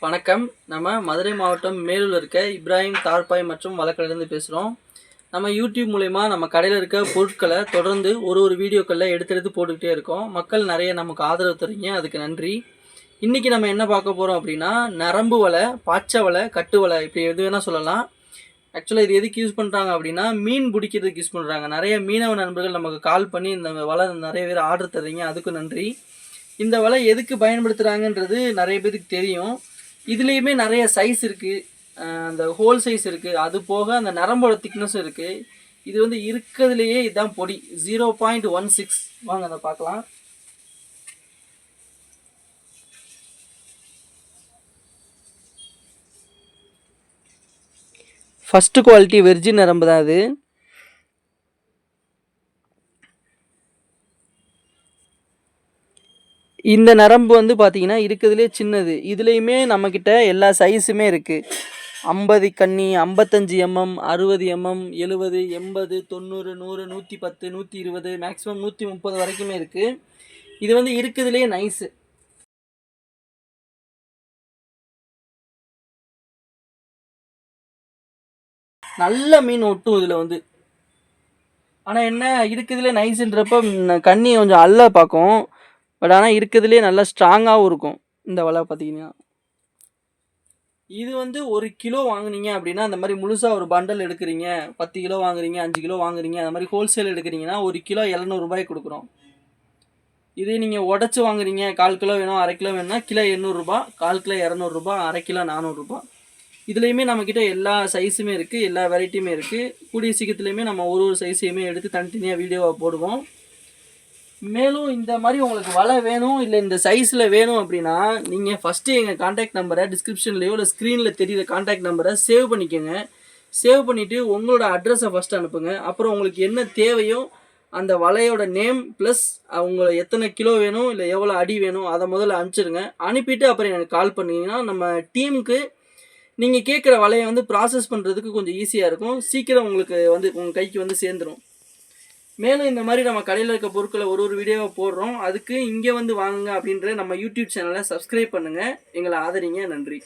வணக்கம். நம்ம மதுரை மாவட்டம் மேலூரில் இருக்க இப்ராஹிம் தார்பாய் மற்றும் வழக்கடையிலேருந்து பேசுகிறோம். நம்ம யூடியூப் மூலயமா நம்ம கடையில் இருக்க பொருட்களை தொடர்ந்து ஒரு வீடியோக்களில் எடுத்து போட்டுக்கிட்டே இருக்கோம். மக்கள் நிறைய நமக்கு ஆதரவு தரீங்க, அதுக்கு நன்றி. இன்றைக்கி நம்ம என்ன பார்க்க போகிறோம் அப்படின்னா, நரம்பு வலை, பாய்ச்ச வலை, கட்டு வலை, இப்படி எது வேணால் சொல்லலாம். ஆக்சுவலாக இது எதுக்கு யூஸ் பண்ணுறாங்க அப்படின்னா, மீன் பிடிக்கிறதுக்கு யூஸ் பண்ணுறாங்க. நிறைய மீனவ நண்பர்கள் நமக்கு கால் பண்ணி இந்த வலை நிறைய பேர் ஆர்டர் தர்றீங்க, அதுக்கும் நன்றி. இந்த வலை எதுக்கு பயன்படுத்துகிறாங்கன்றது நிறைய பேருக்கு தெரியும். இதுலேயுமே நிறைய சைஸ் இருக்குது. அந்த ஹோல் சைஸ் இருக்குது, அது போக அந்த நரம்போட திக்னஸும் இருக்குது. இது வந்து இருக்கிறதுலையே இதுதான் பொடி 0.16. வாங்க அதை பார்க்கலாம். ஃபஸ்ட்டு குவாலிட்டி வெர்ஜின் நரம்பு தான் அது. இந்த நரம்பு வந்து பார்த்திங்கன்னா இருக்கிறதுலே சின்னது. இதுலேயுமே நம்மக்கிட்ட எல்லா சைஸுமே இருக்குது. 50 கன்னி, 55 mm, 60 mm, 70, 80, 90, 100, 110, 120, மேக்ஸிமம் 130 வரைக்குமே இருக்குது. இது வந்து இருக்கிறதுலே நைஸு. நல்ல மீன் ஒட்டும் இதில் வந்து. ஆனால் என்ன, இருக்கிறதுலே நைஸுன்றப்ப கண்ணி கொஞ்சம் அல்ல பார்க்கும். பட் ஆனால் இருக்கிறதுலே நல்லா ஸ்ட்ராங்காகவும் இருக்கும் இந்த வலை பார்த்திங்கன்னா. இது வந்து 1 கிலோ வாங்குனீங்க அப்படின்னா, அந்த மாதிரி முழுசாக ஒரு பண்டல் எடுக்கிறீங்க, 10 கிலோ வாங்குறீங்க, 5 கிலோ வாங்குறீங்க, அந்த மாதிரி ஹோல்சேல் எடுக்கிறீங்கன்னா 1 கிலோ 700 ரூபாய்க்கு கொடுக்குறோம். இதே நீங்கள் உடச்சி வாங்குறீங்க, 1/4 கிலோ வேணும், 1/2 கிலோ வேணும்னா கிலோ 800 ரூபா, 1/4 கிலோ 200 ரூபா, 1/2 கிலோ 400 ரூபா. இதுலேயுமே நம்மக்கிட்ட எல்லா சைஸுமே இருக்குது, எல்லா வெரைட்டியுமே இருக்குது. கூடிய சீக்கிரத்துலேயுமே நம்ம ஒரு சைஸையுமே எடுத்து தனித்தனியாக வீடியோவாக போடுவோம். மேலும் இந்த மாதிரி உங்களுக்கு வலை வேணும், இல்லை இந்த சைஸில் வேணும் அப்படின்னா, நீங்கள் ஃபஸ்ட்டு எங்கள் கான்டாக்ட் நம்பரை டிஸ்கிரிப்ஷன்லேயோ இல்லை ஸ்க்ரீனில் தெரியுற கான்டாக்ட் நம்பரை சேவ் பண்ணிக்கோங்க. சேவ் பண்ணிவிட்டு உங்களோட அட்ரஸை ஃபஸ்ட்டு அனுப்புங்க. அப்புறம் உங்களுக்கு என்ன தேவையோ அந்த வலையோட நேம் ப்ளஸ் அவங்க எத்தனை கிலோ வேணும், இல்லை எவ்வளோ அடி வேணும், அதை முதல்ல அனுப்பிச்சிடுங்க. அனுப்பிட்டு அப்புறம் எனக்கு கால் பண்ணிங்கன்னா நம்ம டீமுக்கு நீங்கள் கேட்குற வலையை வந்து ப்ராசஸ் பண்ணுறதுக்கு கொஞ்சம் ஈஸியாக இருக்கும். சீக்கிரம் உங்களுக்கு வந்து உங்கள் கைக்கு வந்து சேர்ந்துடும். மேலும் இந்த மாதிரி நம்ம கடையில் இருக்க பொருட்களை ஒரு வீடியோவை போடுறோம். அதுக்கு இங்கே வந்து வாங்குங்க அப்படின்ற நம்ம யூடியூப் சேனலை சப்ஸ்கிரைப் பண்ணுங்கள். எங்களை ஆதரிங்க. நன்றி.